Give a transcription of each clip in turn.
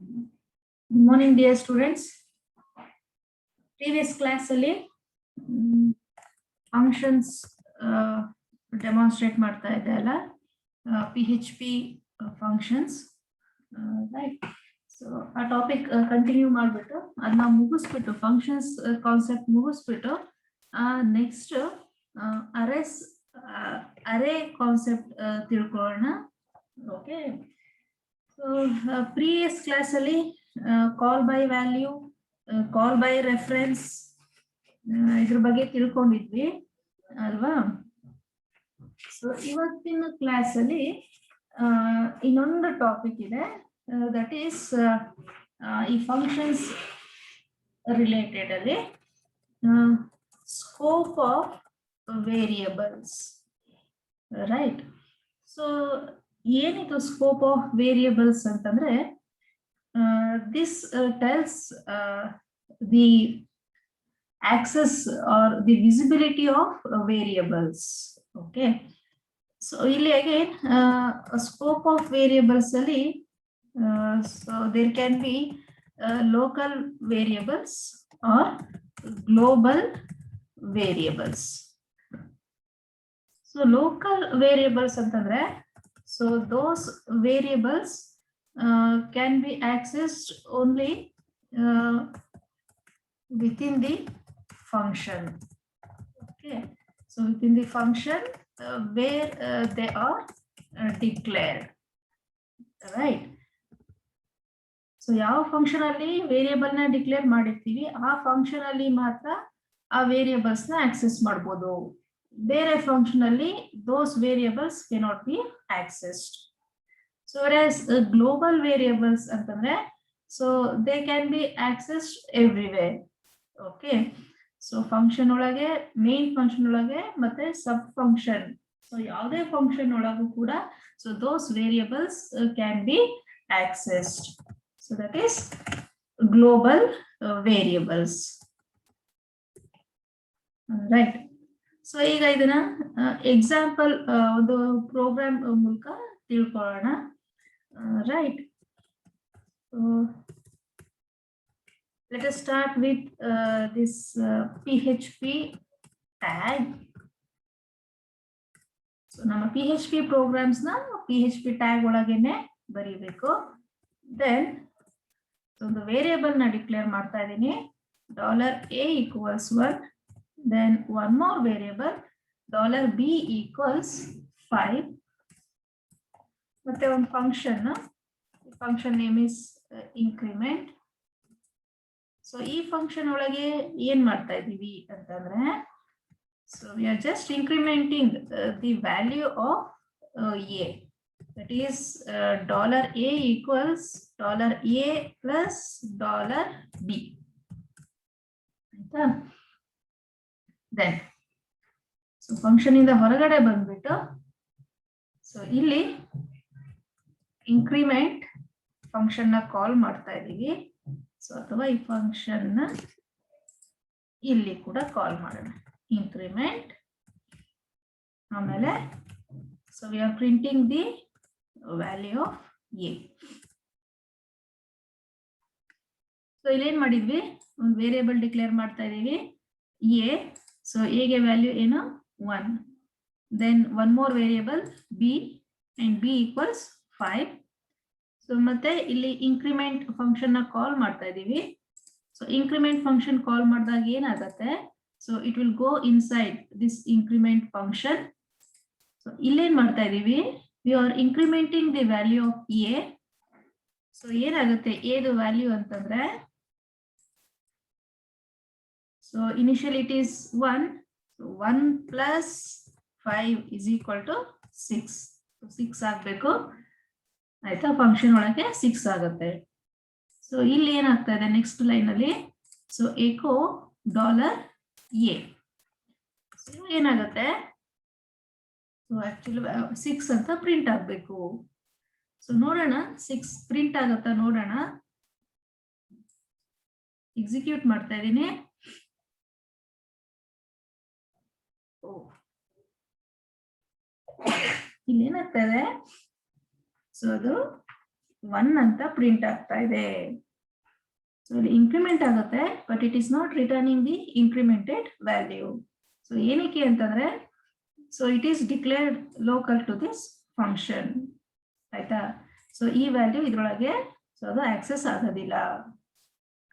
Good morning, dear students. Previous class ಅಲ್ಲಿ functions demonstrate ಮಾಡ್ತಾ ಇದ್ದೆ ಅಲ್ಲ PHP functions right. So ಆ ಟಾಪಿಕ್ ಕಂಟಿನ್ಯೂ ಮಾಡಿಬಿಟ್ಟು ಅದನ್ನ ಮುಗಿಸ್ಬಿಟ್ಟು functions ಕಾನ್ಸೆಪ್ಟ್ ಮುಗಿಸ್ಬಿಟ್ಟು ನೆಕ್ಸ್ಟ್ ಅರೇ ಕಾನ್ಸೆಪ್ಟ್ ತಿಳ್ಕೊಳ್ಳೋಣ. ಓಕೆ, ಸೊ ಪ್ರೀವಿಯಸ್ ಕ್ಲಾಸ್ ಅಲ್ಲಿ call by value, call by reference ಇದ್ರ ಬಗ್ಗೆ ತಿಳ್ಕೊಂಡಿದ್ವಿ ಅಲ್ವಾ. ಸೊ ಇವತ್ತಿನ ಕ್ಲಾಸ್ ಅಲ್ಲಿ ಇನ್ನೊಂದು ಟಾಪಿಕ್ ಇದೆ, ದಟ್ ಈಸ್ ಈ ಫಂಕ್ಷನ್ಸ್ ರಿಲೇಟೆಡ್ ಅಲ್ಲಿ scope of variables, right. So ಏನಿದು ಸ್ಕೋಪ್ ಆಫ್ ವೇರಿಯಬಲ್ಸ್ ಅಂತಂದ್ರೆ this tells the access or the visibility of variables. Okay, so ಇಲ್ಲಿ again scope of variables ಅಲ್ಲಿ so there can be local variables or global variables. So local variables ಅಂತಂದ್ರೆ so those variables can be accessed only within the function. Okay, so within the function where they are declared, right. So ಯಾವ function ಅಲ್ಲಿ variable ನ declare ಮಾಡಿರ್ತೀವಿ ಆ function ಅಲ್ಲಿ ಮಾತ್ರ ಆ variables ನ ಆಕ್ಸೆಸ್ ಮಾಡಬಹುದು. ಬೇರೆ ಫಂಕ್ಷನ್ ಅಲ್ಲಿ those variables cannot be accessed. So whereas global variables ಅಂತಂದ್ರೆ so they can be accessed everywhere. Okay, so function ಒಳಗೆ, main function ಒಳಗೆ ಮತ್ತೆ sub function, so ಯಾವುದೇ function ಒಳಗೂ ಕೂಡ so those variables can be accessed. So that is global variables, right. So ಈಗ ಇದನ್ನ example ಒಂದು ಪ್ರೋಗ್ರಾಮ್ ಮೂಲಕ ತಿಳ್ಕೊಳ್ಳೋಣ, right. Let us start with this PHP tag. So ನಮ್ಮ PHP ಪ್ರೋಗ್ರಾಮ್ಸ್ ನ PHP ಟ್ಯಾಗ್ ಒಳಗೇನೆ ಬರೀಬೇಕು. ದೆನ್ ಒಂದು ವೇರಿಯಬಲ್ ನ ಡಿಕ್ಲೇರ್ ಮಾಡ್ತಾ ಇದ್ದೀನಿ, $a equals 1. Then one more variable $b equals 5. ಮತ್ತೆ ಒಂದು function name is increment. So ಈ ಫಂಕ್ಷನ್ ಒಳಗೆ ಏನ್ ಮಾಡ್ತಾ ಇದೀವಿ ಅಂತಂದ್ರೆ so we are just incrementing the value of a, that is $a equals $a plus $b, ಆಯ್ತಾ. ದೆನ್ ಸೊ ಫಂಕ್ಷನ್ ಇಂದ ಹೊರಗಡೆ ಬಂದ್ಬಿಟ್ಟು ಸೊ ಇಲ್ಲಿ ಇನ್ಕ್ರಿಮೆಂಟ್ ಫಂಕ್ಷನ್ ನ ಕಾಲ್ ಮಾಡ್ತಾ ಇದೀವಿ. ಸೊ ಅಥವಾ ಈ ಫಂಕ್ಷನ್ ನ ಇಲ್ಲಿ ಕೂಡ ಕಾಲ್ ಮಾಡೋಣ, ಇನ್ಕ್ರಿಮೆಂಟ್. ಆಮೇಲೆ so we are printing the value of a. So ಇಲ್ಲೇನ್ ಮಾಡಿದ್ವಿ, ಒಂದು ವೇರಿಯಬಲ್ ಡಿಕ್ಲೇರ್ ಮಾಡ್ತಾ ಇದೀವಿ ಎ. ಸೊ a ಗೆ ವ್ಯಾಲ್ಯೂ ಏನು 1. Then one more variable b and b equals 5. So ಮತ್ತೆ ಇಲ್ಲಿ ಇನ್ಕ್ರಿಮೆಂಟ್ ಫಂಕ್ಷನ್ ನ ಕಾಲ್ ಮಾಡ್ತಾ ಇದೀವಿ. ಸೊ ಇನ್ಕ್ರಿಮೆಂಟ್ ಫಂಕ್ಷನ್ ಕಾಲ್ ಮಾಡಿದಾಗ ಏನಾಗುತ್ತೆ, so it will go inside this increment function. So ಇಲ್ಲೇನ್ ಮಾಡ್ತಾ ಇದೀವಿ, we are incrementing the value of a. So ಏನಾಗುತ್ತೆ a ದು ವ್ಯಾಲ್ಯೂ ಅಂತಂದ್ರೆ, so initially it is 1, so 1 plus 5 is equal to 6. so 6 ಆಗಬೇಕು, ಆಯ್ತಾ. ಫಂಕ್ಷನ್ ಒಳಗೆ 6 ಆಗುತ್ತೆ. ಸೊ ಇಲ್ಲಿ ಏನಾಗ್ತಾ ಇದೆ ನೆಕ್ಸ್ಟ್ ಲೈನ್ ಅಲ್ಲಿ, ಸೊ ಎಕೋ $a. ಸೊ ಏನಾಗುತ್ತೆ, ಸೊ ಆಕ್ಚುಲಿ 6 ಅಂತ ಪ್ರಿಂಟ್ ಆಗಬೇಕು. ಸೊ ನೋಡೋಣ 6 ಪ್ರಿಂಟ್ ಆಗುತ್ತಾ ನೋಡೋಣ. ಎಕ್ಸಿಕ್ಯೂಟ್ ಮಾಡ್ತಾ ಇದ್ದೀನಿ. ಇಲ್ಲಿ ಏನಾಗ್ತದೆ, ಸೊ ಅದು 1 ಅಂತ ಪ್ರಿಂಟ್ ಆಗ್ತಾ ಇದೆ. ಸೊ ಇಲ್ಲಿ ಇಂಕ್ರಿಮೆಂಟ್ ಆಗುತ್ತೆ, but it is not returning the incremented value. So ಏನಕ್ಕೆ ಅಂತಂದ್ರೆ, so it is declared local to this function, ಆಯ್ತಾ. ಸೊ ಈ ವ್ಯಾಲ್ಯೂ ಇದ್ರೊಳಗೆ ಸೊ ಅದು ಆಕ್ಸೆಸ್ ಆಗೋದಿಲ್ಲ,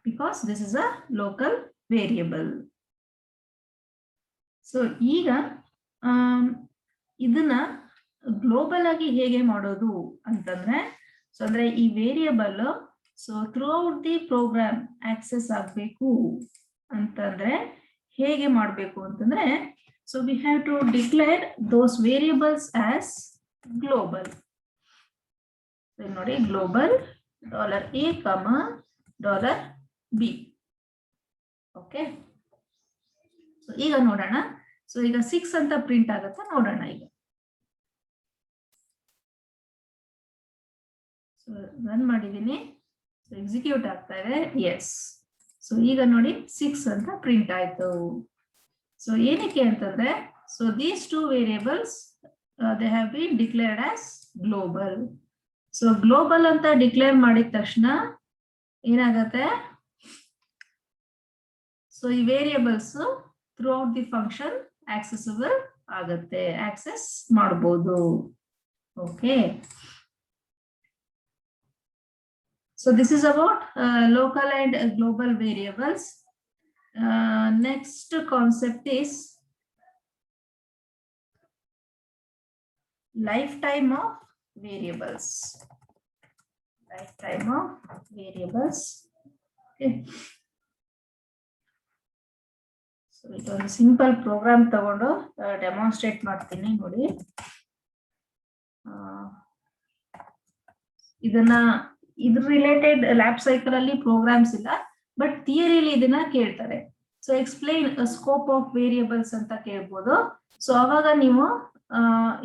because this is a local variable. So ಈಗ ಇದನ್ನ ಗ್ಲೋಬಲ್ ಆಗಿ ಹೇಗೆ ಮಾಡೋದು ಅಂತಂದ್ರೆ, ಸೊ ಅಂದ್ರೆ ಈ variable so throughout the program access ಆಗಬೇಕು ಅಂತಂದ್ರೆ ಹೇಗೆ ಮಾಡಬೇಕು ಅಂತಂದ್ರೆ, so we have to declare those variables as global. ನೋಡಿ, global $a, $b. Okay, so ಈಗ ನೋಡೋಣ. ಸೊ ಈಗ 6 ಅಂತ ಪ್ರಿಂಟ್ ಆಗುತ್ತೆ, ನೋಡೋಣ ಈಗ. ಸೊ ರನ್ ಮಾಡಿದ್ದೀನಿ, ಸೊ ಎಕ್ಸಿಕ್ಯೂಟ್ ಆಗ್ತಾ ಇದೆ. ಎಸ್, ಸೊ ಈಗ ನೋಡಿ 6 ಅಂತ ಪ್ರಿಂಟ್ ಆಯ್ತು. ಸೊ ಏನಕ್ಕೆ ಅಂತಂದ್ರೆ, so these 2 variables they have been declared as global. So global ಅಂತ ಡಿಕ್ಲೇರ್ ಮಾಡಿದ ತಕ್ಷಣ ಏನಾಗತ್ತೆ, ಸೊ ಈ variables throughout the function accessible ಆಗತ್ತೆ, ಆಕ್ಸೆಸ್ ಮಾಡಬಹುದು. Okay, so this is about local and global variables. Next concept is lifetime of variables. Lifetime of variables. Okay, so it was a simple program ತಗೊಂಡು demonstrate ಮಾಡ್ತೀನಿ ನೋಡಿ. ಇದನ್ನ ಇದ್ರ related lab cycle ಅಲ್ಲಿ programs ಇಲ್ಲ, but ಥಿಯರಿಲಿ ಇದನ್ನ ಕೇಳ್ತಾರೆ. So explain scope of variables ಅಂತ ಕೇಳ್ಬೋದು. ಸೊ ಅವಾಗ ನೀವು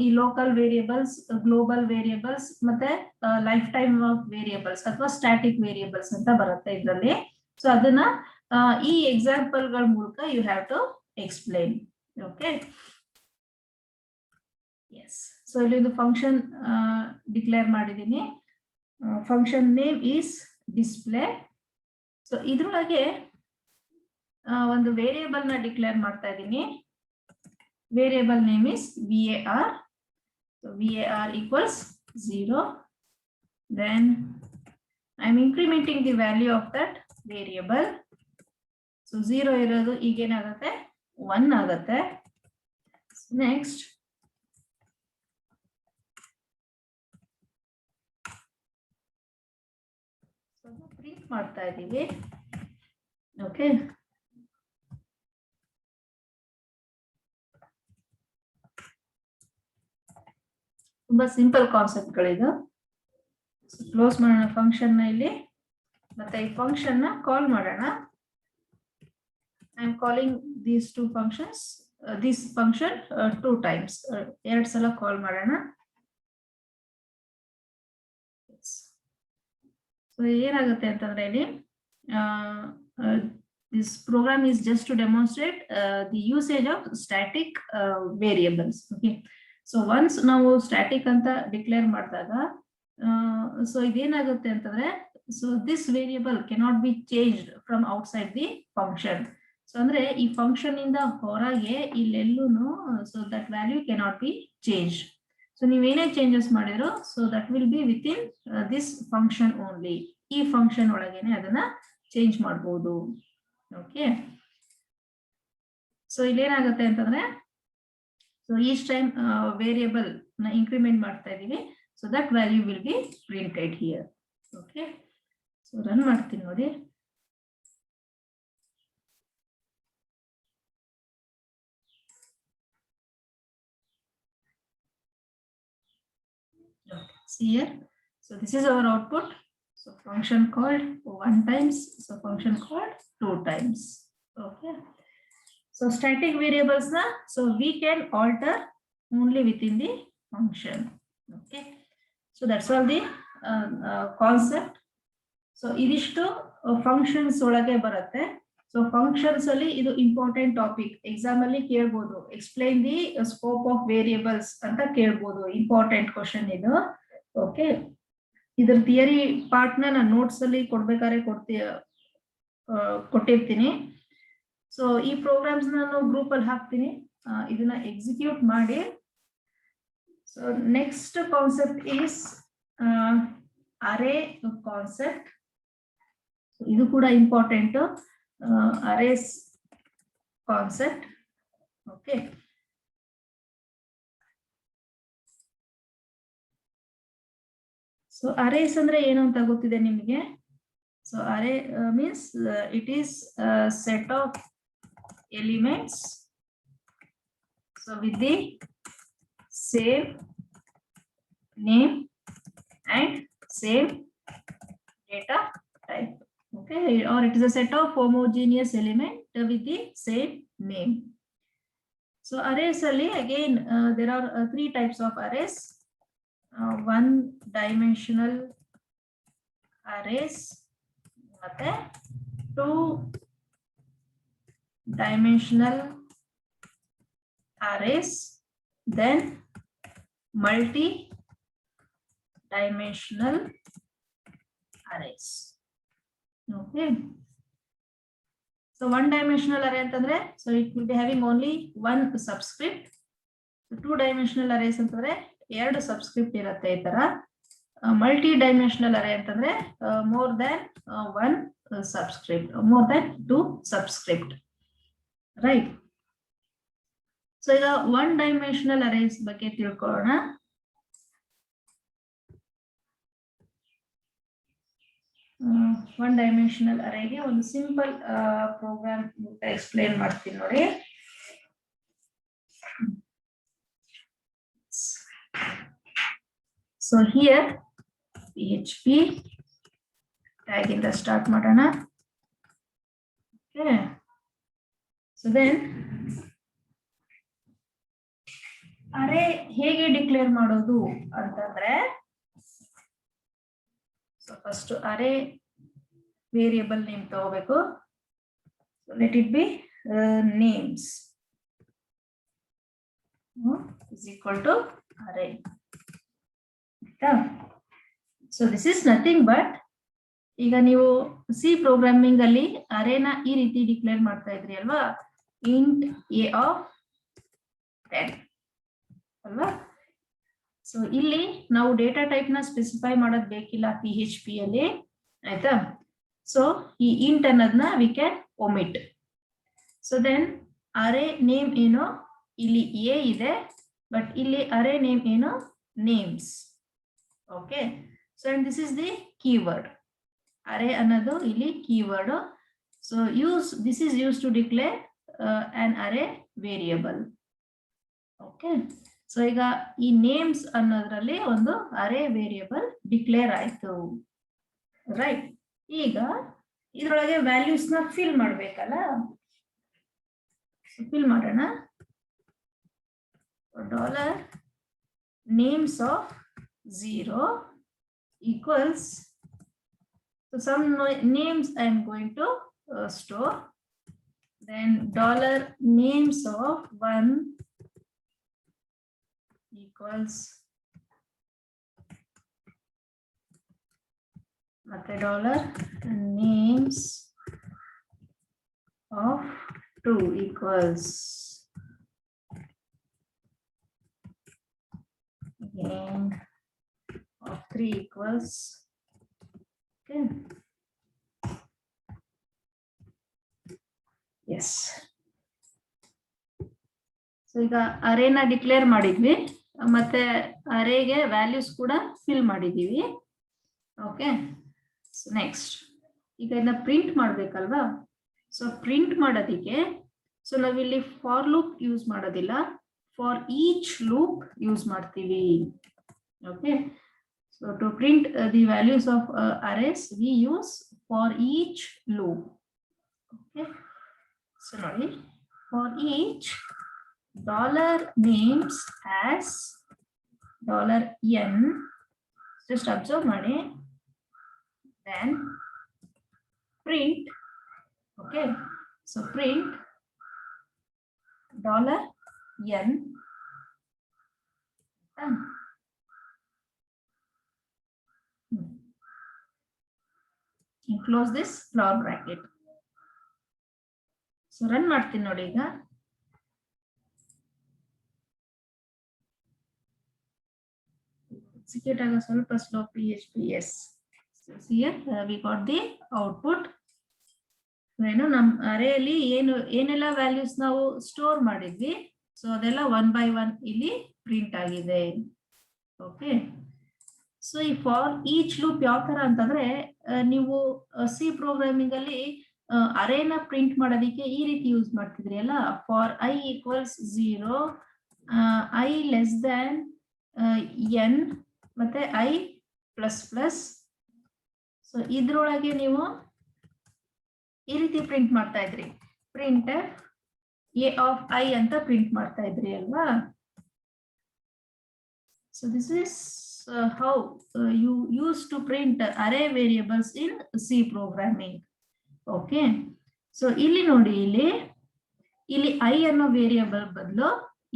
ಈ ಲೋಕಲ್ ವೇರಿಯಬಲ್ಸ್, ಗ್ಲೋಬಲ್ ವೇರಿಯಬಲ್ಸ್ ಮತ್ತೆ ಲೈಫ್ ಟೈಮ್ ಆಫ್ ವೇರಿಯಬಲ್ಸ್ ಅಥವಾ ಸ್ಟ್ಯಾಟಿಕ್ ವೇರಿಯಬಲ್ಸ್ ಅಂತ ಬರುತ್ತೆ ಇದರಲ್ಲಿ. ಸೊ ಅದನ್ನ ಈ ಎಕ್ಸಾಂಪಲ್ ಗಳ ಮೂಲಕ you have to explain. Okay, yes. So ಇಲ್ಲಿ ಒಂದು ಫಂಕ್ಷನ್ ಡಿಕ್ಲೇರ್ ಮಾಡಿದ್ದೀನಿ. Function name is display. So ಇದ್ರೊಳಗೆ ಒಂದು ವೇರಿಯಬಲ್ ನ ಡಿಕ್ಲೇರ್ ಮಾಡ್ತಾ ಇದ್ದೀನಿ. Variable name is VAR. So VAR equals 0. Then I am incrementing the value of that variable. So 0 ಇರೋದು ಈಗೇನಾಗುತ್ತೆ, 1 ಆಗುತ್ತೆ. ನೆಕ್ಸ್ಟ್ ಪ್ರಿಂಟ್ ಮಾಡ್ತಾ ಇದ್ದೀವಿ. ಓಕೆ, ತುಂಬಾ ಸಿಂಪಲ್ ಕಾನ್ಸೆಪ್ಟ್ಗಳಿದು. ಕ್ಲೋಸ್ ಮಾಡೋಣ ಫಂಕ್ಷನ್ ನ ಇಲ್ಲಿ, ಮತ್ತೆ ಈ ಫಂಕ್ಷನ್ ನ ಕಾಲ್ ಮಾಡೋಣ. I am calling these 2 functions, this function 2 times, 2 ಸಲ ಕಾಲ್ ಮಾಡೋಣ. ಸೊ ಏನಾಗುತ್ತೆ ಅಂತಂದ್ರೆ ಇಲ್ಲಿ this program is just to demonstrate the usage of static variables. Okay, so once ನಾವು ಸ್ಟ್ಯಾಟಿಕ್ ಅಂತ ಡಿಕ್ಲೇರ್ ಮಾಡಿದಾಗ ಸೊ ಇದೇನಾಗುತ್ತೆ ಅಂತಂದ್ರೆ, so this variable cannot be changed from outside the function. So ಅಂದ್ರೆ ಈ ಫಂಕ್ಷನ್ ಇಂದ ಹೊರಗೆ ಇಲ್ಲೆಲ್ಲೂ so that value cannot be change. So ನೀವೇನೇ ಚೇಂಜಸ್ ಮಾಡಿದ್ರು so that will be with this function only. ಈ ಫಂಕ್ಷನ್ ಒಳಗೇನೆ ಅದನ್ನ ಚೇಂಜ್ ಮಾಡಬಹುದು. ಓಕೆ, ಸೊ ಇಲ್ಲೇನಾಗುತ್ತೆ ಅಂತಂದ್ರೆ, ಸೊ ಈಚ್ ಟೈಮ್ ವೇರಿಯಬಲ್ ನ ಇನ್ಕ್ರಿಮೆಂಟ್ ಮಾಡ್ತಾ ಇದೀವಿ. So that value will be printed here. Okay, so run ಮಾಡ್ತೀನಿ ನೋಡಿ. See here, so this is our output. So function called 1 times, so function called 2 times. Okay, so static variables na, so we can alter only within the function. Okay, so that's all the concept. So idishtu functions olage barutte. So functions ಅಲ್ಲಿ ಇದು important topic, exam ಅಲ್ಲಿ ಕೇಳಬಹುದು. Explain the scope of variables ಅಂತ ಕೇಳಬಹುದು, important question ಇದು. Okay, ಇದರ theory ಪಾರ್ಟ್ನ ನಾನು notes ಅಲ್ಲಿ ಕೊಡ್ಬೇಕಾದ್ರೆ ಕೊಟ್ಟಿರ್ತೀನಿ. ಸೊ ಈ ಪ್ರೋಗ್ರಾಮ್ಸ್ ನಾನು ಗ್ರೂಪ್ ಅಲ್ಲಿ ಹಾಕ್ತೀನಿ, ಇದನ್ನ ಎಕ್ಸಿಕ್ಯೂಟ್ ಮಾಡಿ. So next concept is array concept. ಇದು ಕೂಡ important, arrays concept. Okay, so arrays ಅಂದ್ರೆ ಏನು ಅಂತ ಗೊತ್ತಿದೆ ನಿಮಗೆ. So array means it is set of elements so with the same name and same data type. Okay, or it is a set of homogeneous element with the same name. So arrays ali again there are three types of arrays. One dimensional arrays, ಮತ್ತೆ two dimensional arrays, then multi-dimensional arrays. Okay. So one dimensional array antandre, so it will be having only one subscript. So two dimensional arrays antandre ಎರಡು subscript irutte ಈ ತರ. Multi-dimensional array antandre more than one subscript, more than two subscript, right? So ಈಗ one dimensional arrays ಬಗ್ಗೆ ತಿಳ್ಕೊಳ್ಳೋಣ. One dimensional ಅರೇಗೆ ಒಂದು simple program explain ಮಾಡ್ತೀನಿ ನೋಡಿ. So here PHP tag ಇಂದ ಸ್ಟಾರ್ಟ್ ಮಾಡೋಣ. ಓಕೆ, ಸೊ ದೆನ್ ಅರೇ ಹೇಗೆ ಡಿಕ್ಲೇರ್ ಮಾಡೋದು ಅಂತಂದ್ರೆ, so first array variable name ತಗೋಬೇಕು. Let it be names is equal to array. So this is nothing but, ಈಗ ನೀವು ಸಿ ಪ್ರೋಗ್ರಾಮಿಂಗ್ ಅಲ್ಲಿ ಅರೇನ ಈ ರೀತಿ ಡಿಕ್ಲೇರ್ ಮಾಡ್ತಾ ಇದ್ರಿ ಅಲ್ವಾ, ಇಂಟ್ ಎ ಆಫ್ 10 ಅಲ್ವಾ. ಸೊ ಇಲ್ಲಿ ನಾವು ಡೇಟಾ ಟೈಪ್ ನ ಸ್ಪೆಸಿಫೈ ಮಾಡೋದು ಬೇಕಿಲ್ಲ PHP ಅಲ್ಲಿ, ಆಯ್ತಾ. ಸೊ ಈ ಇಂಟ್ ಅನ್ನೋದನ್ನ we can omit. So then array name ಏನು, ಇಲ್ಲಿ ಎ ಇದೆ, ಬಟ್ ಇಲ್ಲಿ ಅರೇ ನೇಮ್ ಏನು, names. Okay, so and this is the keyword. Array ಅನ್ನೋದು ಇಲ್ಲಿ keyword. So this is use to declare an array variable. Okay, so ಈಗ ಈ names ಅನ್ನೋದ್ರಲ್ಲಿ ಒಂದು ಅರೇ ವೇರಿಯಬಲ್ ಡಿಕ್ಲೇರ್ ಆಯ್ತು, ರೈಟ್. ಈಗ ಇದ್ರೊಳಗೆ ವ್ಯಾಲ್ಯೂಸ್ ನ ಫಿಲ್ ಮಾಡ್ಬೇಕಲ್ಲ, ಫಿಲ್ ಮಾಡೋಣ. Dollar names of 0 equals, so some names I am going to store, then dollar names of 1 equals ಮತ್ತೆ dollar names of 2 equals again of 3 equals. Okay. Yes. So ಈಗ ಅರೇನ declare ಮಾಡಿದ್ವಿ, ಮತ್ತೆ ಅರೇಗೆ values ಕೂಡ fill ಮಾಡಿದೀವಿ. Okay, so next ಈಗ ಇದನ್ನ print ಮಾಡ್ಬೇಕಲ್ವಾ. So print ಮಾಡೋದಿಕ್ಕೆ, so ನಾವಿಲ್ಲಿ ಫಾರ್ ಲೂಪ್ ಯೂಸ್ ಮಾಡೋದಿಲ್ಲ, ಫಾರ್ ಈಚ್ ಲೂಪ್ ಯೂಸ್ ಮಾಡ್ತೀವಿ. Okay, so to print the values of arrays we use for each loop. Okay, so now for each dollar names as $n, just observe money, then print. Okay, so print $n. close this flower bracket. So run ಮಾಡ್ತೀನಿ ನೋಡಿ ಈಗ. Execute ಆಗ ಸ್ವಲ್ಪ slow PHP. Yes. So here we got the output. ಏನು ನಮ್ಮ ಅರೇಯಲ್ಲಿ ಏನೆಲ್ಲ values ನಾವು store ಮಾಡಿದ್ವಿ, ಸೊ ಅದೆಲ್ಲ 1 by 1 ಇಲ್ಲಿ ಪ್ರಿಂಟ್ ಆಗಿದೆ. ಓಕೆ, ಸೊ ಈ ಫಾರ್ ಈಚ್ ಲೂಪ್ ಯಾವ ತರ ಅಂತಂದ್ರೆ, ನೀವು ಸಿ ಪ್ರೋಗ್ರಾಮಿಂಗ್ ಅಲ್ಲಿ ಅರೇನ ಪ್ರಿಂಟ್ ಮಾಡೋದಿಕ್ಕೆ ಈ ರೀತಿ ಯೂಸ್ ಮಾಡ್ತಿದ್ರಿ ಅಲ್ಲ, for i equals 0, i less than n ಮತ್ತೆ i ಪ್ಲಸ್ ಪ್ಲಸ್. ಸೊ ಇದ್ರೊಳಗೆ ನೀವು ಈ ರೀತಿ ಪ್ರಿಂಟ್ ಮಾಡ್ತಾ ಇದ್ರಿ, ಪ್ರಿಂಟ್ a of i ಅಂತ ಪ್ರಿಂಟ್ ಮಾಡ್ತಾ ಇದ್ರಿ ಅಲ್ವಾ. So this is how you used to print array variables in C programming. Okay, so ಇಲ್ಲಿ ನೋಡಿ, ಇಲ್ಲಿ i ಅನ್ನೋ ವೇರಿಯಬಲ್ ಬದಲು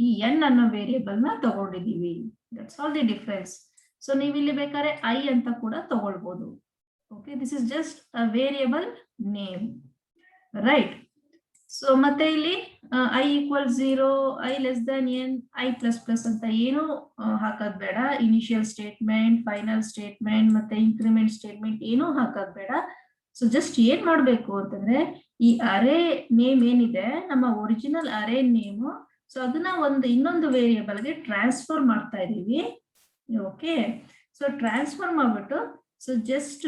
ಈ n ಅನ್ನೋ ವೇರಿಯಬಲ್ ನ ತಗೊಂಡಿದೀವಿ. That's all the difference. So ನೀವು ಇಲ್ಲಿ ಬೇಕಾದ್ರೆ i ಅಂತ ಕೂಡ ತಗೊಳ್ಬಹುದು. Okay, this is just a variable name, right? So ಮತ್ತೆ ಇಲ್ಲಿ i equals 0, i less than n, i plus plus ಅಂತ ಏನು ಹಾಕೋದ್ ಬೇಡ. ಇನಿಷಿಯಲ್ ಸ್ಟೇಟ್ಮೆಂಟ್, ಫೈನಲ್ ಸ್ಟೇಟ್ಮೆಂಟ್ ಮತ್ತೆ ಇನ್ಕ್ರಿಮೆಂಟ್ ಸ್ಟೇಟ್ಮೆಂಟ್ ಏನು ಹಾಕೋದ್ ಬೇಡ. ಸೊ ಜಸ್ಟ್ ಏನ್ ಮಾಡ್ಬೇಕು ಅಂತಂದ್ರೆ, ಈ ಅರೇ ನೇಮ್ ಏನಿದೆ ನಮ್ಮ ಒರಿಜಿನಲ್ ಅರೇ ನೇಮ್, ಸೊ ಅದನ್ನ ಇನ್ನೊಂದು ವೇರಿಯಬಲ್ ಗೆ ಟ್ರಾನ್ಸ್ಫರ್ ಮಾಡ್ತಾ ಇದೀವಿ. ಓಕೆ, ಸೊ ಟ್ರಾನ್ಸ್ಫರ್ ಮಾಡ್ಬಿಟ್ಟು ಸೊ ಜಸ್ಟ್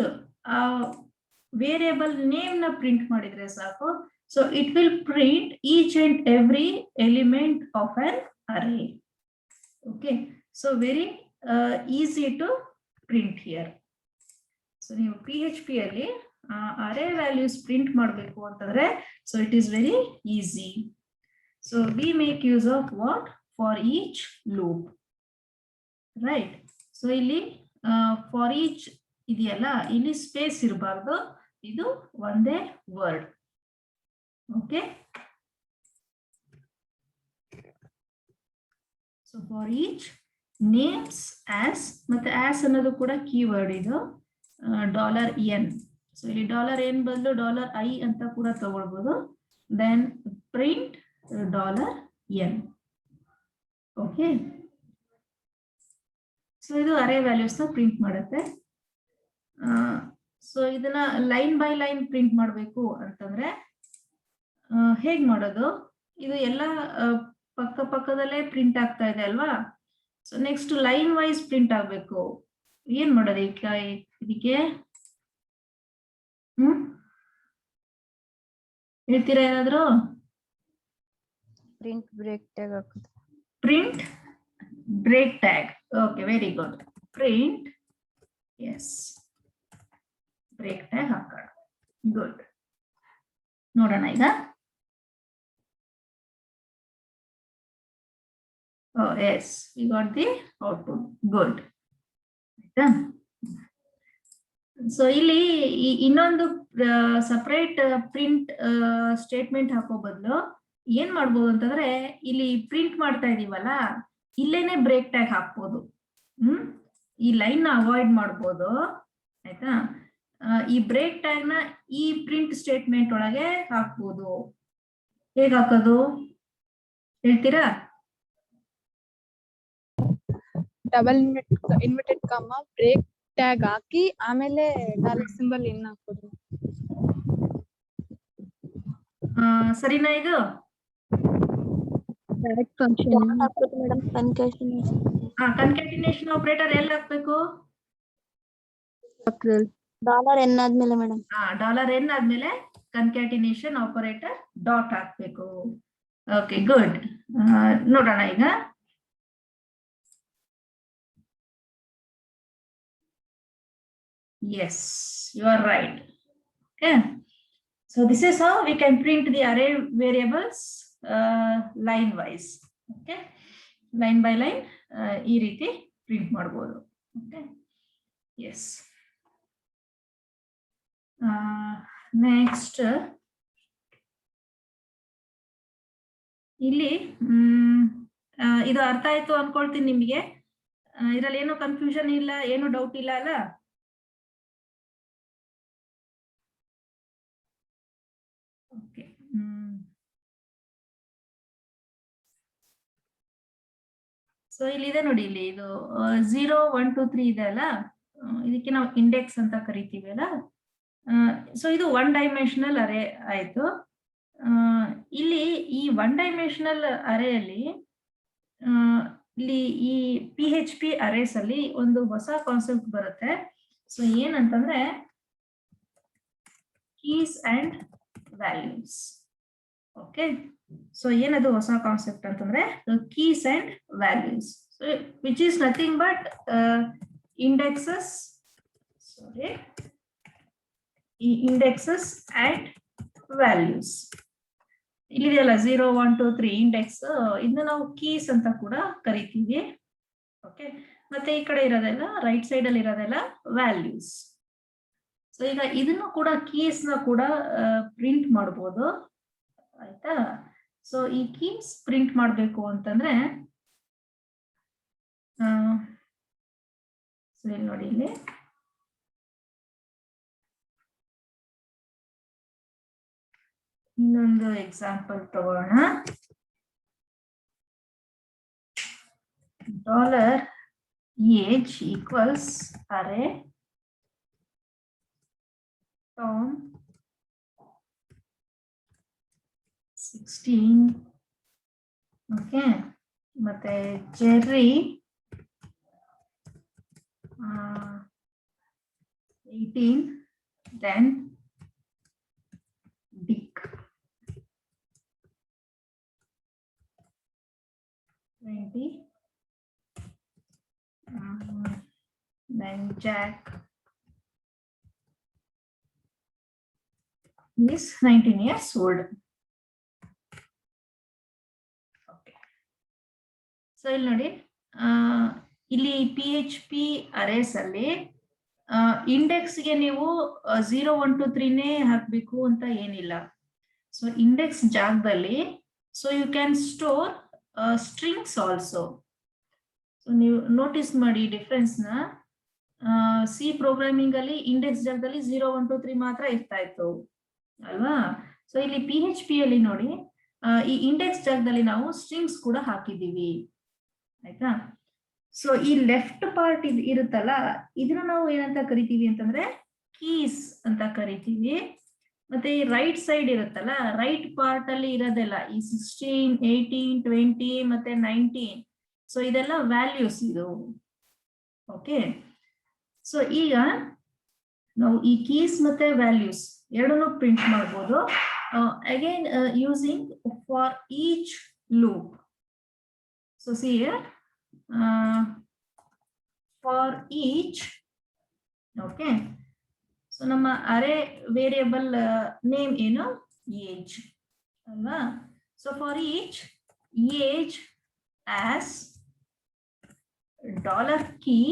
ವೇರಿಯಬಲ್ ನೇಮ್ ನ ಪ್ರಿಂಟ್ ಮಾಡಿದ್ರೆ ಸಾಕು. So it will print each and every element of an array. Okay, so very easy to print here. So ನೀವು PHP ಅಲ್ಲಿ array values print ಮಾಡಬೇಕು ಅಂತಂದ್ರೆ, so it is very easy. So we make use of what? For each loop, right? So ಇಲ್ಲಿ for each ಇದೆಯಲ್ಲ, ಇಲ್ಲಿ space ಇರಬಾರ್ದು, ಇದು ಒಂದೇ word. Okay, so for each names as ಮತ್ತೆ as ಅನ್ನೋದು ಕೂಡ ಕೀವರ್ಡ್ ಇದು, $n. ಸೊ ಇಲ್ಲಿ $n ಬದಲು $i ಅಂತ ಕೂಡ ತಗೊಳ್ಬಹುದು. Then print $n. Okay, so ಇದು ಅರೇ ವ್ಯಾಲ್ಯೂಸ್ ನ ಪ್ರಿಂಟ್ ಮಾಡುತ್ತೆ. ಸೊ ಇದನ್ನ ಲೈನ್ ಬೈ ಲೈನ್ ಪ್ರಿಂಟ್ ಮಾಡಬೇಕು ಅಂತಂದ್ರೆ ಹೇಗ್ ಮಾಡೋದು? ಇದು ಎಲ್ಲ ಪಕ್ಕ ಪಕ್ಕದಲ್ಲೇ ಪ್ರಿಂಟ್ ಆಗ್ತಾ ಇದೆ ಅಲ್ವಾ. So next line wise print ಆಗ್ಬೇಕು. ಏನ್ ಮಾಡೋದು ಇದಕ್ಕೆ? ಹೇಳ್ತೀರಾ ಏನಾದ್ರು? ಪ್ರಿಂಟ್ ಬ್ರೇಕ್ ಟ್ಯಾಗ್ ಹಾಕೋದು. Print break tag. Okay, very good. Print, yes, break tag ಹಾಕೋಣ. ಗುಡ್. ನೋಡೋಣ ಈಗ. Oh yes, we got the output. Good. So ಇಲ್ಲಿ ಇನ್ನೊಂದು ಸಪರೇಟ್ ಪ್ರಿಂಟ್ ಸ್ಟೇಟ್ಮೆಂಟ್ ಹಾಕೋ ಬದಲು ಏನ್ ಮಾಡ್ಬೋದು ಅಂತಂದ್ರೆ, ಇಲ್ಲಿ ಪ್ರಿಂಟ್ ಮಾಡ್ತಾ ಇದೀವಲ್ಲ, ಇಲ್ಲೇನೆ ಬ್ರೇಕ್ ಟ್ಯಾಗ್ ಹಾಕ್ಬೋದು. ಈ ಲೈನ್ ನ ಅವಾಯ್ಡ್ ಮಾಡ್ಬೋದು, ಆಯ್ತಾ. ಈ ಬ್ರೇಕ್ ಟ್ಯಾಗ್ ನ ಈ ಪ್ರಿಂಟ್ ಸ್ಟೇಟ್ಮೆಂಟ್ ಒಳಗೆ ಹಾಕ್ಬೋದು. ಹೇಗ್ ಹಾಕೋದು ಹೇಳ್ತೀರಾ? Double inverted comma break tag ಹಾಕಿ ಆಮೇಲೆ ಡಾಲರ್ ಸಿಂಬಲ್ ಇನ್ ಹಾಕೋದು. ಸರಿನಾ ಇದು? ಡೈರೆಕ್ಟ್ ಫಂಕ್ಷನ್ ಹಾಕೋದು ಮೇಡಂ. ಕನ್ಕ್ಯಾಟಿನೇಷನ್ ಆಪರೇಟರ್ ಎಲ್ಲಿ ಹಾಕ್ಬೇಕು? $n ಆದ್ಮೇಲೆ ಮೇಡಂ. $n ಆದ್ಮೇಲೆ ಕನ್ಕ್ಯಾಟಿನೇಷನ್ ಆಪರೇಟರ್ ಡಾಟ್ ಹಾಕ್ಬೇಕು. Okay, good. ನೋಡೋಣ ಈಗ. Yes, you are right. Okay, so this is how we can print the array variables line wise. Okay, line by line ಈ ರೀತಿ print ಮಾಡಬಹುದು. Okay, yes. Next, ಇಲ್ಲಿ ಇದು ಅರ್ಥ ಆಯ್ತು ಅನ್ಕೊಳ್ತೀನಿ ನಿಮಗೆ. ಇದರಲ್ಲಿ ಏನು ಕನ್ಫ್ಯೂಷನ್ ಇಲ್ಲ, ಏನು ಡೌಟ್ ಇಲ್ಲ ಅಲ್ಲ? ಸೊ ಇಲ್ಲಿದೆ ನೋಡಿ, ಇಲ್ಲಿ ಇದು 0 1 2 3 ಇದೆ ಅಲ್ಲ, ಇದಕ್ಕೆ ನಾವು ಇಂಡೆಕ್ಸ್ ಅಂತ ಕರಿತೀವಿ ಅಲ್ಲ. ಸೊ ಇದು 1 ಡೈಮೆನ್ಷನಲ್ ಅರೇ ಆಯ್ತು. ಇಲ್ಲಿ ಈ 1 ಡೈಮೆನ್ಷನಲ್ ಅರೇಯಲ್ಲಿ ಇಲ್ಲಿ ಈ PHP ಅರೇಸ್ ಅಲ್ಲಿ ಒಂದು ಹೊಸ ಕಾನ್ಸೆಪ್ಟ್ ಬರುತ್ತೆ. ಸೊ ಏನಂತಂದ್ರೆ keys and values. Okay, so ಏನದು ಹೊಸ ಕಾನ್ಸೆಪ್ಟ್ ಅಂತಂದ್ರೆ keys and values, so which is nothing but indexes, sorry, ಈ ಇಂಡೆಕ್ಸಸ್ ಅಂಡ್ ವ್ಯಾಲ್ಯೂಸ್. ಇಲ್ಲಿದೆಯಲ್ಲ 0 1 2 3 ಇಂಡೆಕ್ಸ್, ಇದನ್ನ ನಾವು ಕೀಸ್ ಅಂತ ಕೂಡ ಕರಿತೀವಿ. ಓಕೆ, ಮತ್ತೆ ಈ ಕಡೆ ಇರೋದೆಲ್ಲ ರೈಟ್ ಸೈಡ್ ಅಲ್ಲಿ ಇರೋದೆಲ್ಲ ವ್ಯಾಲ್ಯೂಸ್. ಸೊ ಈಗ ಇದನ್ನು ಕೂಡ ಕೀಸ್ ನ ಕೂಡ ಪ್ರಿಂಟ್ ಮಾಡಬಹುದು, ಆಯ್ತಾ. ಸೊ ಈ ಕೀಸ್ ಪ್ರಿಂಟ್ ಮಾಡಬೇಕು ಅಂತಂದ್ರೆ ಸೊ ಇಲ್ಲಿ ನೋಡಿ, ಇಲ್ಲಿ ಇನ್ನೊಂದು ಎಕ್ಸಾಂಪಲ್ ತಗೋಣ. $age equals array Tom 16. Okay, ಮತ್ತೆ Jerry 18, then Dick 20, then Jack is 19 years old. Okay, so ಇಲ್ಲಿ ನೋಡಿ, ಇಲ್ಲಿ PHP ಅರೇಸ್ ಅಲ್ಲಿ ಇಂಡೆಕ್ಸ್ಗೆ ನೀವು 0 1 2 3 ನೇ ಹಾಕ್ಬೇಕು ಅಂತ ಏನಿಲ್ಲ. ಸೊ ಇಂಡೆಕ್ಸ್ ಜಾಗದಲ್ಲಿ so you can store strings also. So ನೀವು ನೋಟಿಸ್ ಮಾಡಿ ಡಿಫ್ರೆನ್ಸ್ ನ. ಸಿ ಪ್ರೋಗ್ರಾಮಿಂಗ್ ಅಲ್ಲಿ ಇಂಡೆಕ್ಸ್ ಜಾಗದಲ್ಲಿ 0 1 2 3 ಮಾತ್ರ ಇರ್ತಾ ಇತ್ತು ಅಲ್ವಾ. ಸೊ ಇಲ್ಲಿ PHP ಅಲ್ಲಿ ನೋಡಿ, ಈ ಇಂಡೆಕ್ಸ್ ಜಾಗದಲ್ಲಿ ನಾವು ಸ್ಟ್ರಿಂಗ್ಸ್ ಕೂಡ ಹಾಕಿದೀವಿ, ಆಯ್ತಾ. ಸೊ ಈ ಲೆಫ್ಟ್ ಪಾರ್ಟ್ ಇರುತ್ತಲ್ಲ, ಇದನ್ನ ನಾವು ಏನಂತ ಕರಿತೀವಿ ಅಂತಂದ್ರೆ ಕೀಸ್ ಅಂತ ಕರಿತೀವಿ. ಮತ್ತೆ ಈ ರೈಟ್ ಸೈಡ್ ಇರುತ್ತಲ್ಲ, ರೈಟ್ ಪಾರ್ಟ್ ಅಲ್ಲಿ ಇರೋದೆಲ್ಲ ಈ 16 18 20 ಮತ್ತೆ 19, ಸೊ ಇದೆಲ್ಲ ವ್ಯಾಲ್ಯೂಸ್ ಇದು. ಓಕೆ, ಸೊ ಈಗ ನಾವು ಈ ಕೀಸ್ ಮತ್ತೆ ವ್ಯಾಲ್ಯೂಸ್ ಎರಡನ್ನೂ ಪ್ರಿಂಟ್ ಮಾಡ್ಬೋದು. Again using for each loop. So see here, for each. Okay, so ನಮ್ಮ ಅರೇ ವೇರಿಯಬಲ್ ನೇಮ್ ಏನು, ಏಜ್ ಅಲ್ವಾ. So for each age as $key,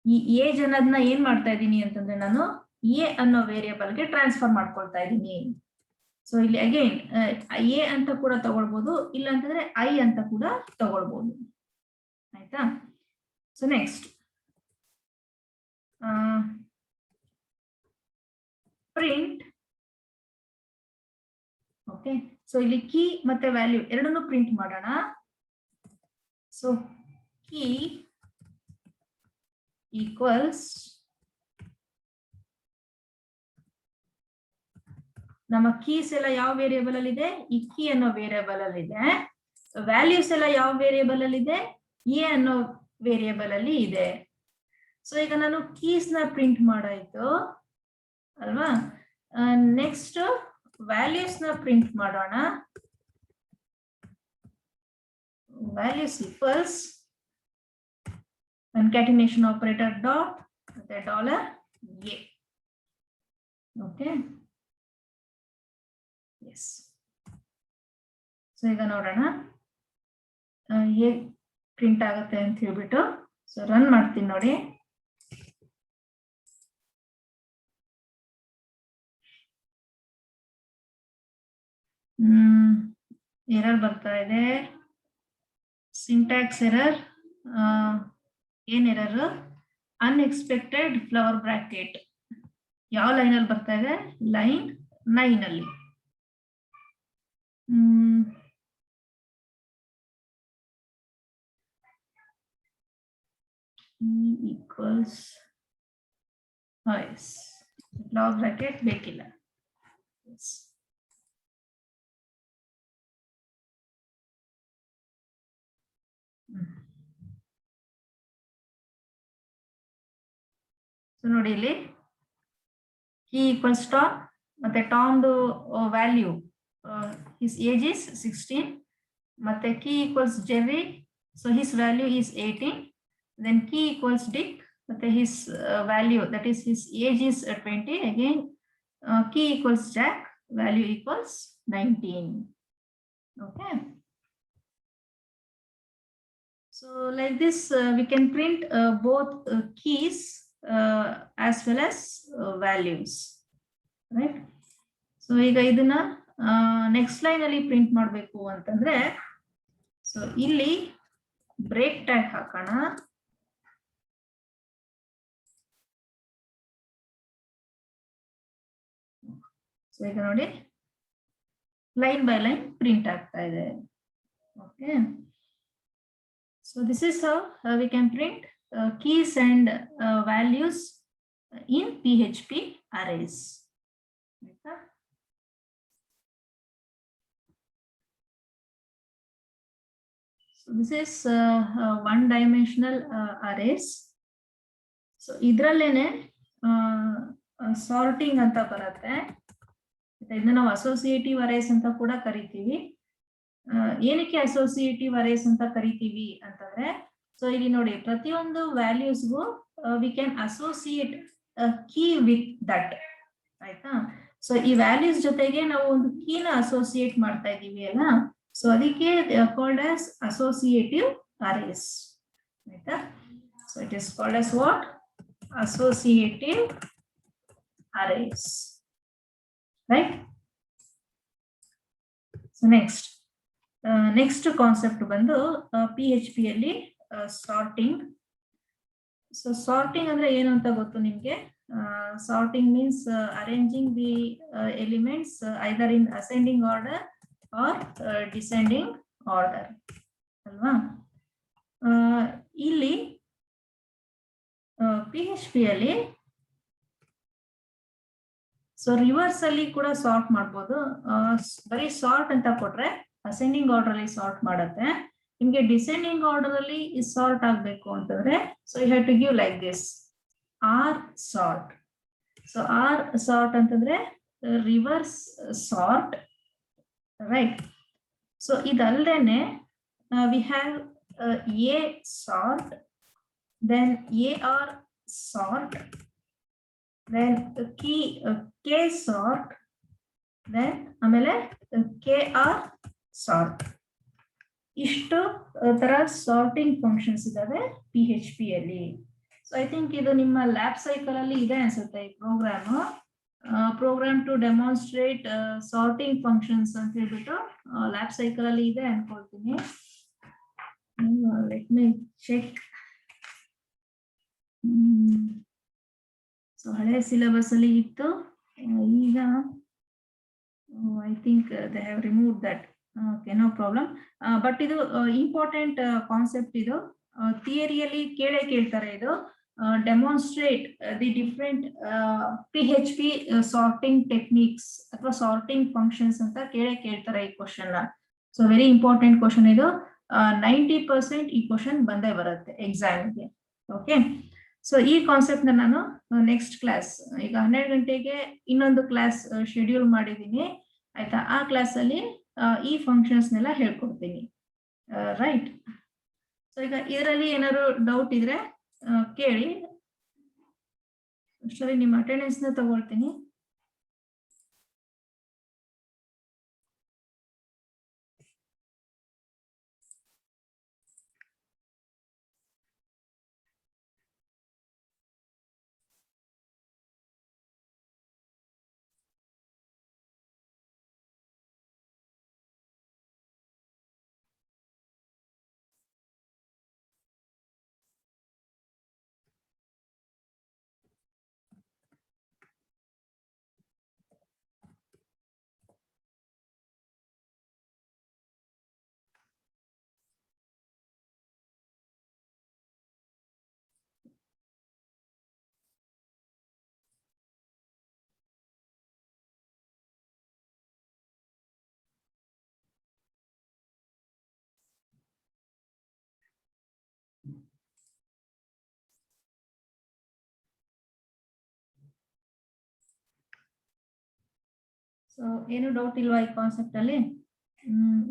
ಈ ಏಜ್ ಅನ್ನೋದನ್ನ ಏನ್ ಮಾಡ್ತಾ ಇದ್ದೀನಿ ಅಂತಂದ್ರೆ ನಾನು ಎ ಅನ್ನೋ ವೇರಿಯಬಲ್ಗೆ ಟ್ರಾನ್ಸ್ಫರ್ ಮಾಡ್ಕೊಳ್ತಾ ಇದ್ದೀನಿ. ಸೊ ಇಲ್ಲಿ ಅಗೈನ್ ಎ ಅಂತ ಕೂಡ ತಗೊಳ್ಬಹುದು, ಇಲ್ಲ ಅಂತಂದ್ರೆ ಐ ಅಂತ ಕೂಡ ತಗೊಳ್ಬಹುದು, ಆಯ್ತಾ. So next print. Okay, so ಇಲ್ಲಿ ಕೀ ಮತ್ತೆ ವ್ಯಾಲ್ಯೂ ಎರಡನ್ನೂ ಪ್ರಿಂಟ್ ಮಾಡೋಣ. ಸೊ ಕೀ ಈಕ್ವಲ್ಸ್, ನಮ್ಮ ಕೀಸ್ ಎಲ್ಲ ಯಾವ ವೇರಿಯಬಲ್ ಅಲ್ಲಿ ಇದೆ, ಈ ಕೀ ಅನ್ನೋ ವೇರಿಯಬಲ್ ಅಲ್ಲಿ ಇದೆ. ವ್ಯಾಲ್ಯೂಸ್ ಎಲ್ಲ ಯಾವ ವೇರಿಯಬಲ್ ಅಲ್ಲಿ ಇದೆ, ಎ ಅನ್ನೋ ವೇರಿಯಬಲ್ ಅಲ್ಲಿ ಇದೆ. ಸೊ ಈಗ ನಾನು ಕೀಸ್ ನ ಪ್ರಿಂಟ್ ಮಾಡಾಯ್ತು ಅಲ್ವಾ. ನೆಕ್ಸ್ಟ್ ವ್ಯಾಲ್ಯೂಸ್ ನ ಪ್ರಿಂಟ್ ಮಾಡೋಣ. Values equals concatenation operator dot ಮತ್ತೆ $a. Okay, yes. ಸೊ ಈಗ ನೋಡೋಣ ಹೇಗೆ ಪ್ರಿಂಟ್ ಆಗುತ್ತೆ ಅಂತ ಹೇಳ್ಬಿಟ್ಟು. ಸೊ ರನ್ ಮಾಡ್ತೀನಿ ನೋಡಿ. ಎರರ್ ಬರ್ತಾ ಇದೆ, ಸಿಂಟ್ಯಾಕ್ಸ್ ಎರರ್. ಏನ್ ಎರರ್, ಅನ್ಎಕ್ಸ್ಪೆಕ್ಟೆಡ್ ಫ್ಲವರ್ ಬ್ರಾಕೆಟ್. ಯಾವ ಲೈನ್ ಅಲ್ಲಿ ಬರ್ತಾ ಇದೆ, ಲೈನ್ 9 ಅಲ್ಲಿ. equals yes log bracket ಬೇಕಿಲ್ಲ yes. ಸೊ ನೋಡಿ ಇಲ್ಲಿ key equals tom ಮತ್ತೆ tomದು ವ್ಯಾಲ್ಯೂ his age is 16 ಮತ್ತೆ key equals Jerry, so his value is 18, then key equals Dick ಮತ್ತೆ his value that is his age is 20, again key equals Jack, value equals 19. Okay, so like this we can print both keys as well as values, right? So ಈಗ ಇದನ್ನ next line ಅಲ್ಲಿ print ಮಾಡಬೇಕು ಅಂತಂದ್ರೆ so ಇಲ್ಲಿ break tag ಹಾಕೋಣ. So ಈಗ ನೋಡಿ line by line print ಆಗ್ತಾ ಇದೆ. Okay, so this is how we can print keys and values in PHP arrays. So this is one dimensional arrays. So idrallene sorting anta baratte, idನ್ನ ನಾವು associative arrays ಅಂತ ಕೂಡ ಕರಿತೀವಿ. ಏನಕ್ಕೆ associative arrays ಅಂತ ಕರಿತೀವಿ ಅಂತಂದ್ರೆ, ಸೊ ಇಲ್ಲಿ ನೋಡಿ ಪ್ರತಿಯೊಂದು ವ್ಯಾಲ್ಯೂಸ್ಗೂ we can associate key with that, ಆಯ್ತಾ? ಸೊ ಈ ವ್ಯಾಲ್ಯೂಸ್ ಜೊತೆಗೆ ನಾವು ಒಂದು ಕೀನ ಅಸೋಸಿಯೇಟ್ ಮಾಡ್ತಾ ಇದೀವಿ ಅಲ್ಲ, ಸೊ ಅದಕ್ಕೆ ಕಾಲ್ಡ್ ಆಸ್ ಅಸೋಸಿಯೇಟಿವ್ ಅರೇಸ್, ಆಯ್ತಾ? So it is called as what? Associative arrays, right? So next concept ಬಂದು PHP ಅಲ್ಲಿ ಸಾರ್ಟಿಂಗ್. ಸೊ ಸಾರ್ಟಿಂಗ್ ಅಂದ್ರೆ ಏನು ಅಂತ ಗೊತ್ತು ನಿಮ್ಗೆ? Sorting means arranging the elements either in ascending order or descending order ಅಲ್ವಾ? ಇಲ್ಲಿ PHP ಅಲ್ಲಿ ಸೊ ರಿವರ್ಸ್ ಅಲ್ಲಿ ಕೂಡ ಸಾರ್ಟ್ ಮಾಡ್ಬೋದು. ಬರೀ ಸಾರ್ಟ್ ಅಂತ ಕೊಟ್ರೆ ಅಸೆಂಡಿಂಗ್ ಆರ್ಡರ್ ಅಲ್ಲಿ ಸಾರ್ಟ್ ಮಾಡುತ್ತೆ. ನಿಮ್ಗೆ ಡಿಸೆಂಡಿಂಗ್ ಆರ್ಡರ್ ಅಲ್ಲಿ ಸಾರ್ಟ್ ಆಗ್ಬೇಕು ಅಂತಂದ್ರೆ so you have to give like this R sort. So R sort ಅಂತಂದ್ರೆ ರಿವರ್ಸ್ ಸಾರ್ಟ್, ರೈಟ್? ಸೊ ಇದಲ್ದೇನೆ we have A sort, then AR sort, then K sort, then ಆಮೇಲೆ KR sort. ಇಷ್ಟು ತರ sorting functions ಇದಾವೆ PHP ಅಲ್ಲಿ. So I think ಇದು ನಿಮ್ಮ lab cycle ಅಲ್ಲಿ ಇದೆ ಅನ್ಸುತ್ತೆ ಈ program to demonstrate sorting functions ಅಂತ ಹೇಳ್ಬಿಟ್ಟು ಲ್ಯಾಬ್ ಸೈಕಲ್ ಅಲ್ಲಿ ಇದೆ ಅನ್ಕೊಳ್ತೀನಿ. Let me check. ಸೊ ಹಳೆ ಸಿಲೆಬಸ್ ಅಲ್ಲಿ ಇತ್ತು, ಈಗ I think they have remove that. Okay, no problem. But ಇದು ಇಂಪಾರ್ಟೆಂಟ್ ಕಾನ್ಸೆಪ್ಟ್. ಇದು ಥಿಯರಿಯಲ್ಲಿ ಕೇಳ್ತಾರೆ. ಇದು demonstrate the different PHP sorting techniques ಅಥವಾ ಸಾರ್ಟಿಂಗ್ ಫಂಕ್ಷನ್ಸ್ ಅಂತ ಕೇಳ್ತಾರೆ ಈ question. So very important question ಇದು. 90% ಈ ಕ್ವಶನ್ ಬಂದೇ ಬರುತ್ತೆ ಎಕ್ಸಾಮ್ಗೆ. ಓಕೆ, ಸೊ ಈ ಕಾನ್ಸೆಪ್ಟ್ ನಾನು ನೆಕ್ಸ್ಟ್ ಕ್ಲಾಸ್, ಈಗ 12 ಗಂಟೆಗೆ ಇನ್ನೊಂದು ಕ್ಲಾಸ್ ಶೆಡ್ಯೂಲ್ ಮಾಡಿದ್ದೀನಿ, ಆಯ್ತಾ? ಆ ಕ್ಲಾಸ್ ಅಲ್ಲಿ ಈ ಫಂಕ್ಷನ್ಸ್ ನೆಲ್ಲ ಹೇಳ್ಕೊಡ್ತೀನಿ, ರೈಟ್? ಸೊ ಈಗ ಇದರಲ್ಲಿ ಏನಾದ್ರು ಡೌಟ್ ಇದ್ರೆ ಕೇಳಿ. ಅಷ್ಟರಲ್ಲಿ ನಿಮ್ಮ ಅಟೆಂಡೆನ್ಸ್ ನ ತಗೊಳ್ತೀನಿ. ಸೊ ಏನು ಡೌಟ್ ಇಲ್ವಾ ಈ ಕಾನ್ಸೆಪ್ಟ್ ಅಲ್ಲಿ?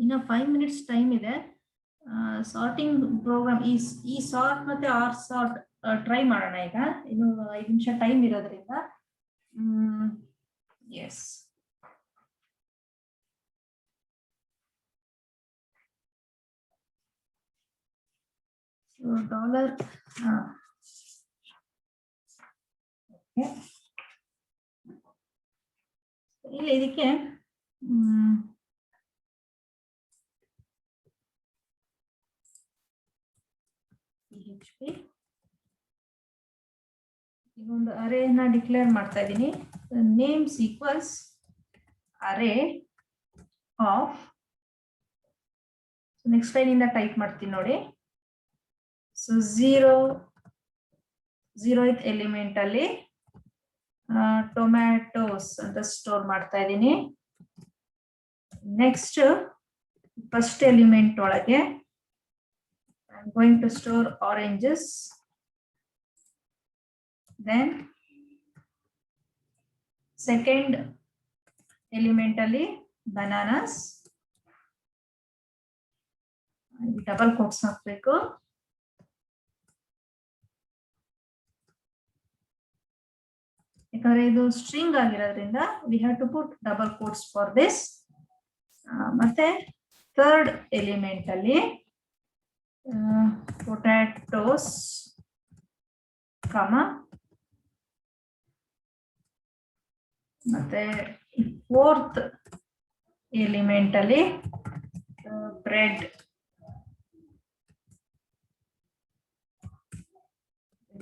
ಇನ್ನು 5 minutes ಟೈಮ್ ಇದೆ. ಸಾರ್ಟಿಂಗ್ ಪ್ರೋಗ್ರಾಮ್ ಈ ಸಾರ್ಟ್ ಮತ್ತೆ ಆರ್ ಸಾರ್ಟ್ ಟ್ರೈ ಮಾಡೋಣ ಈಗ. ಇನ್ನು 5 ನಿಮಿಷ ಟೈಮ್ ಇರೋದ್ರಿಂದ. ಎಸ್, ಡಾಲರ್ ಇಲ್ಲಿ ಇದಕ್ಕೆ ಒಂದು ಅರೇನ ಡಿಕ್ಲೇರ್ ಮಾಡ್ತಾ ಇದ್ದೀನಿ. Names equals array of, next line ಇಂದ ಟೈಪ್ ಮಾಡ್ತೀನಿ ನೋಡಿ. ಸೊ 0th ಎಲಿಮೆಂಟ್ ಅಲ್ಲಿ ಟೊಮ್ಯಾಟೋಸ್ ಅಂತ ಸ್ಟೋರ್ ಮಾಡ್ತಾ ಇದ್ದೀನಿ. ನೆಕ್ಸ್ಟ್ ಫಸ್ಟ್ ಎಲಿಮೆಂಟ್ ಒಳಗೆ I am going to store oranges. Then second element ಅಲ್ಲಿ ಬನಾನಾಸ್. ಡಬಲ್ ಕೋಟ್ಸ್ ಹಾಕ್ಬೇಕು. ಯಾಕಂದ್ರೆ ಇದು ಸ್ಟ್ರಿಂಗ್ ಆಗಿರೋದ್ರಿಂದ we have to put double quotes for this. ಮತ್ತೆ ಥರ್ಡ್ ಎಲಿಮೆಂಟ್ ಅಲ್ಲಿ ಪೊಟ್ಯಾಟೋಸ್ ಕಮ, ಮತ್ತೆ ಫೋರ್ತ್ ಎಲಿಮೆಂಟ್ ಅಲ್ಲಿ ಬ್ರೆಡ್,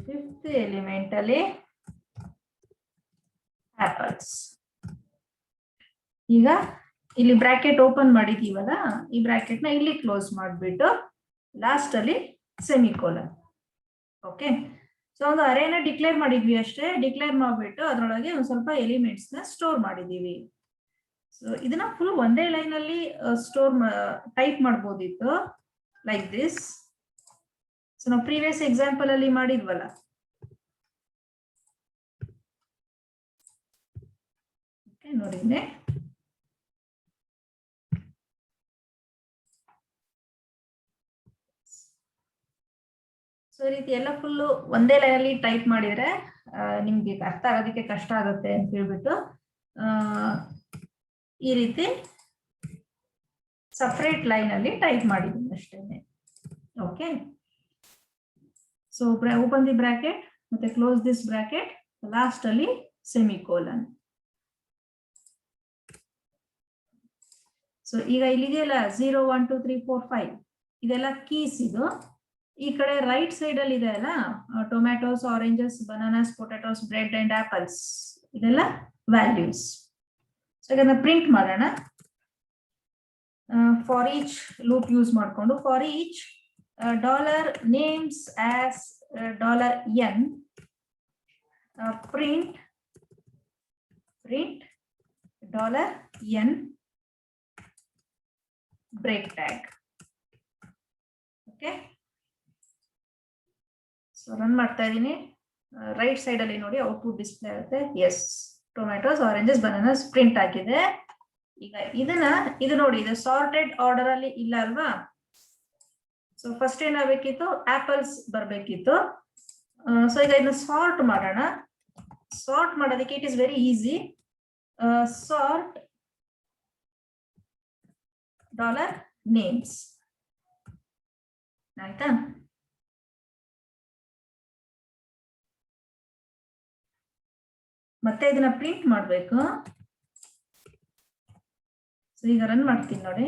ಫಿಫ್ತ್ ಎಲಿಮೆಂಟ್ ಅಲ್ಲಿ ಆಪಲ್ಸ್. ಈಗ ಇಲ್ಲಿ ಬ್ರಾಕೆಟ್ ಓಪನ್ ಮಾಡಿದೀವಲ್ಲ, ಈ ಬ್ರಾಕೆಟ್ ನ ಇಲ್ಲಿ ಕ್ಲೋಸ್ ಮಾಡಿಬಿಟ್ಟು ಲಾಸ್ಟ್ ಅಲ್ಲಿ ಸೆಮಿಕೋಲನ್. ಓಕೆ, ಸೊ ಒಂದು ಅರೇನ ಡಿಕ್ಲೇರ್ ಮಾಡಿದ್ವಿ ಅಷ್ಟೇ. ಡಿಕ್ಲೇರ್ ಮಾಡ್ಬಿಟ್ಟು ಅದರೊಳಗೆ ಒಂದು ಸ್ವಲ್ಪ ಎಲಿಮೆಂಟ್ಸ್ ನ ಸ್ಟೋರ್ ಮಾಡಿದೀವಿ. ಸೊ ಇದನ್ನ ಫುಲ್ ಒಂದೇ ಲೈನ್ ಅಲ್ಲಿ ಸ್ಟೋರ್ ಟೈಪ್ ಮಾಡ್ಬೋದಿತ್ತು, ಲೈಕ್ ದಿಸ್. ಸೊ ನಾವು ಪ್ರೀವಿಯಸ್ ಎಕ್ಸಾಂಪಲ್ ಅಲ್ಲಿ ಮಾಡಿದ್ವಲ್ಲ, ನೋಡಿ ಸೊ ಈ ರೀತಿ ಎಲ್ಲ ಫುಲ್ಲು ಒಂದೇ ಲೈನ್ ಅಲ್ಲಿ ಟೈಪ್ ಮಾಡಿದ್ರೆ ನಿಮ್ಗೆ ಅರ್ಥ ಆಗೋದಕ್ಕೆ ಕಷ್ಟ ಆಗುತ್ತೆ ಅಂತ ಹೇಳ್ಬಿಟ್ಟು ಈ ರೀತಿ ಸಪರೇಟ್ ಲೈನ್ ಅಲ್ಲಿ ಟೈಪ್ ಮಾಡಿದ್ದೀನಿ ಅಷ್ಟೇನೆ. Okay, so open the bracket ಮತ್ತೆ ಕ್ಲೋಸ್ ದಿಸ್ ಬ್ರಾಕೆಟ್, ಲಾಸ್ಟ್ ಅಲ್ಲಿ ಸೆಮಿಕೋಲನ್. ಸೊ ಈಗ ಇಲ್ಲಿದೆಯಲ್ಲ 0 1 2 3 4 5 ಇದೆಲ್ಲ ಕೀಸ್. ಇದು ಈ ಕಡೆ ರೈಟ್ ಸೈಡ್ ಅಲ್ಲಿ ಇದೆ ಅಲ್ಲ, tomatoes, oranges, bananas, potatoes, bread and apples, ಇದೆಲ್ಲ ವ್ಯಾಲ್ಯೂಸ್. ಸೊ ಇದನ್ನ ಪ್ರಿಂಟ್ ಮಾಡೋಣ. ಫಾರ್ ಈಚ್ ಲೂಪ್ ಯೂಸ್ ಮಾಡಿಕೊಂಡು, for each dollar names as $n print $n break tag. Okay, so run ಮಾಡ್ತಾ ಇದ್ದೀನಿ. ರೈಟ್ ಸೈಡ್ ಅಲ್ಲಿ ನೋಡಿ ಔಟ್ಪುಟ್ ಡಿಸ್ಪ್ಲೇ ಆಗುತ್ತೆ. Yes, tomatoes, oranges, bananas print ಆಗಿದೆ. ಈಗ ಇದು ನೋಡಿ, ಇದು ಸಾರ್ಟೆಡ್ ಆರ್ಡರ್ ಅಲ್ಲಿ ಇಲ್ಲ ಅಲ್ವಾ. ಸೊ ಫಸ್ಟ್ ಏನಾಗಬೇಕಿತ್ತು, ಆಪಲ್ಸ್ ಬರ್ಬೇಕಿತ್ತು. ಸೊ ಈಗ ಇದನ್ನ ಸಾರ್ಟ್ ಮಾಡೋಣ. ಸಾರ್ಟ್ ಮಾಡೋದಕ್ಕೆ it is very easy. Sort $names ಆಯ್ತಾ. ಮತ್ತೆ ಇದನ್ನ ಪ್ರಿಂಟ್ ಮಾಡಬೇಕು. ಸೊ ಈಗ ರನ್ ಮಾಡ್ತೀನಿ ನೋಡಿ.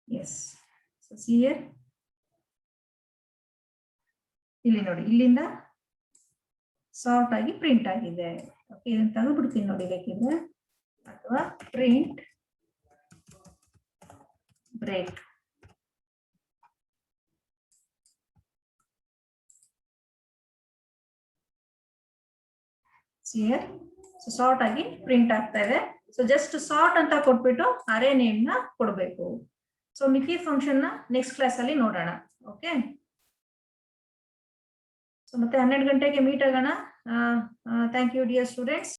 ಎಸ್, ಸೊ ಸಿ ಹಿಯರ್, ಇಲ್ಲಿ ನೋಡಿ, ಇಲ್ಲಿಂದ ಸಾರ್ಟ್ ಆಗಿ ಪ್ರಿಂಟ್ ಆಗಿದೆ. ಓಕೆ, ಇದನ್ನ ತೆಗೆದುಬಿಡ್ತೀನಿ ನೋಡಿ ಬೇಕಿದ್ರೆ, ಅಥವಾ ಪ್ರಿಂಟ್ ಬ್ರೇಕ್. ಸೊ ಸಾರ್ಟ್ ಆಗಿ ಪ್ರಿಂಟ್ ಆಗ್ತಾ ಇದೆ. ಸೊ ಜಸ್ಟ್ ಸಾರ್ಟ್ ಅಂತ ಕೊಟ್ಬಿಟ್ಟು ಅರೇ ನೇಮ್ ನ ಕೊಡ್ಬೇಕು. ಸೊ ಮಿಕ್ಕಿ ಫಂಕ್ಷನ್ ನ ನೆಕ್ಸ್ಟ್ ಕ್ಲಾಸ್ ಅಲ್ಲಿ ನೋಡೋಣ. ಓಕೆ, ಸೊ ಮತ್ತೆ 12 ಗಂಟೆಗೆ ಮೀಟ್ ಆಗೋಣ. Thank you, dear students.